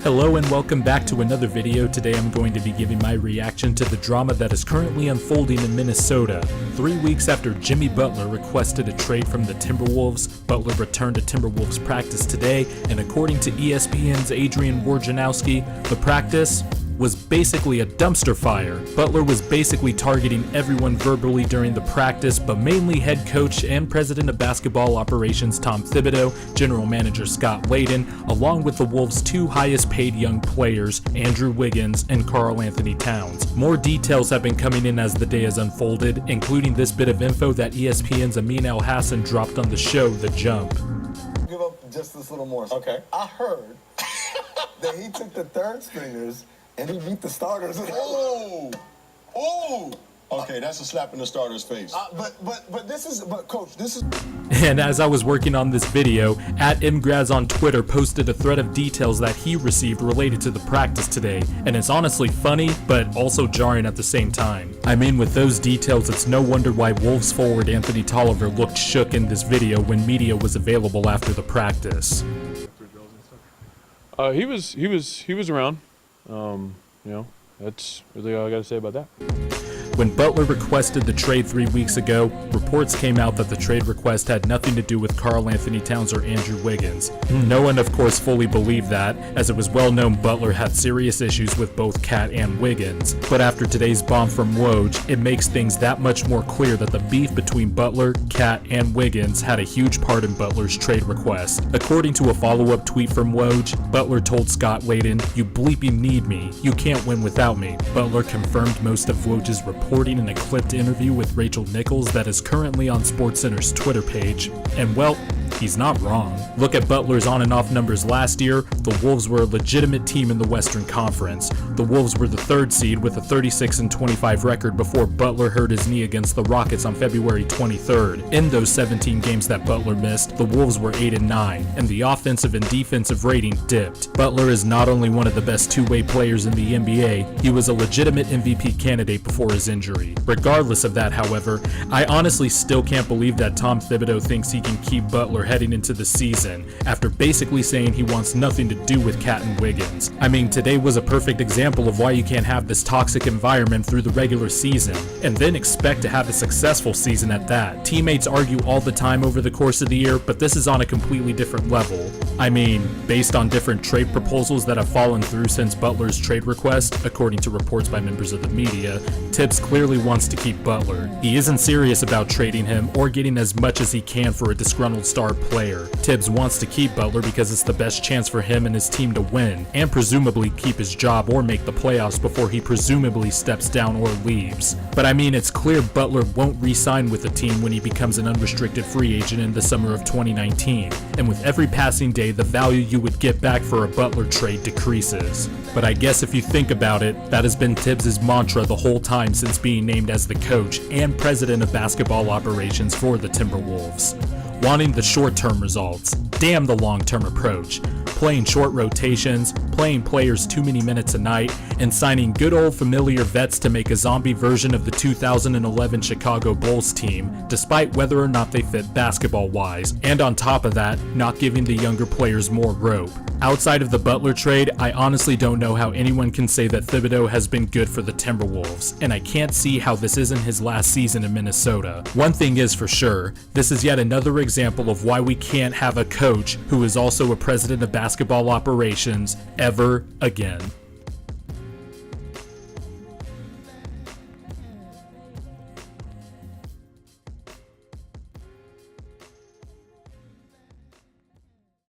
Hello and welcome back to another video. Today I'm going to be giving my reaction to the drama that is currently unfolding in Minnesota. 3 weeks after Jimmy Butler requested a trade from the Timberwolves, Butler returned to Timberwolves practice today, and according to ESPN's Adrian Wojnarowski, the practice was basically a dumpster fire. Butler was basically targeting everyone verbally during the practice, but mainly head coach and president of basketball operations Tom Thibodeau, general manager Scott Layden, along with the Wolves' two highest paid young players, Andrew Wiggins and Karl Anthony Towns. More details have been coming in as the day has unfolded, including this bit of info that ESPN's Amin Al-Hassan dropped on the show, The Jump. Give up just this little more. Okay. I heard that he took the third stringers and he beat the starters. Oh, oh. Okay, that's a slap in the starter's face. But coach, this is. And as I was working on this video, @mgraz on Twitter posted a thread of details that he received related to the practice today, and it's honestly funny, but also jarring at the same time. I mean, with those details, it's no wonder why Wolves forward Anthony Tolliver looked shook in this video when media was available after the practice. He was around. That's really all I got to say about that. When Butler requested the trade 3 weeks ago, reports came out that the trade request had nothing to do with Karl Anthony Towns or Andrew Wiggins. No one, of course, fully believed that, as it was well known Butler had serious issues with both Cat and Wiggins. But after today's bomb from Woj, it makes things that much more clear that the beef between Butler, Cat, and Wiggins had a huge part in Butler's trade request. According to a follow-up tweet from Woj, Butler told Scott Layden, "You bleeping need me. You can't win without me." Butler confirmed most of Woj's reporting in a clipped interview with Rachel Nichols that is currently on SportsCenter's Twitter page. And well, he's not wrong. Look at Butler's on and off numbers last year. The Wolves were a legitimate team in the Western Conference. The Wolves were the 3rd seed with a 36-25 record before Butler hurt his knee against the Rockets on February 23rd. In those 17 games that Butler missed, the Wolves were 8-9, and the offensive and defensive rating dipped. Butler is not only one of the best two-way players in the NBA, he was a legitimate MVP candidate before his injury. Regardless of that, however, I honestly still can't believe that Tom Thibodeau thinks he can keep Butler heading into the season, after basically saying he wants nothing to do with Cat and Wiggins. I mean, today was a perfect example of why you can't have this toxic environment through the regular season, and then expect to have a successful season at that. Teammates argue all the time over the course of the year, but this is on a completely different level. I mean, based on different trade proposals that have fallen through since Butler's trade request, according to reports by members of the media, Tibbs clearly wants to keep Butler. He isn't serious about trading him or getting as much as he can for a disgruntled star player. Tibbs wants to keep Butler because it's the best chance for him and his team to win, and presumably keep his job or make the playoffs before he presumably steps down or leaves. But I mean, it's clear Butler won't re-sign with the team when he becomes an unrestricted free agent in the summer of 2019, and with every passing day, the value you would get back for a Butler trade decreases. But I guess if you think about it, that has been Tibbs' mantra the whole time since being named as the coach and president of basketball operations for the Timberwolves. Wanting the short-term results, damn the long-term approach. Playing short rotations, playing players too many minutes a night, and signing good old familiar vets to make a zombie version of the 2011 Chicago Bulls team, despite whether or not they fit basketball-wise. And on top of that, not giving the younger players more rope. Outside of the Butler trade, I honestly don't know how anyone can say that Thibodeau has been good for the Timberwolves, and I can't see how this isn't his last season in Minnesota. One thing is for sure, this is yet another example of why we can't have a coach who is also a president of basketball operations ever again.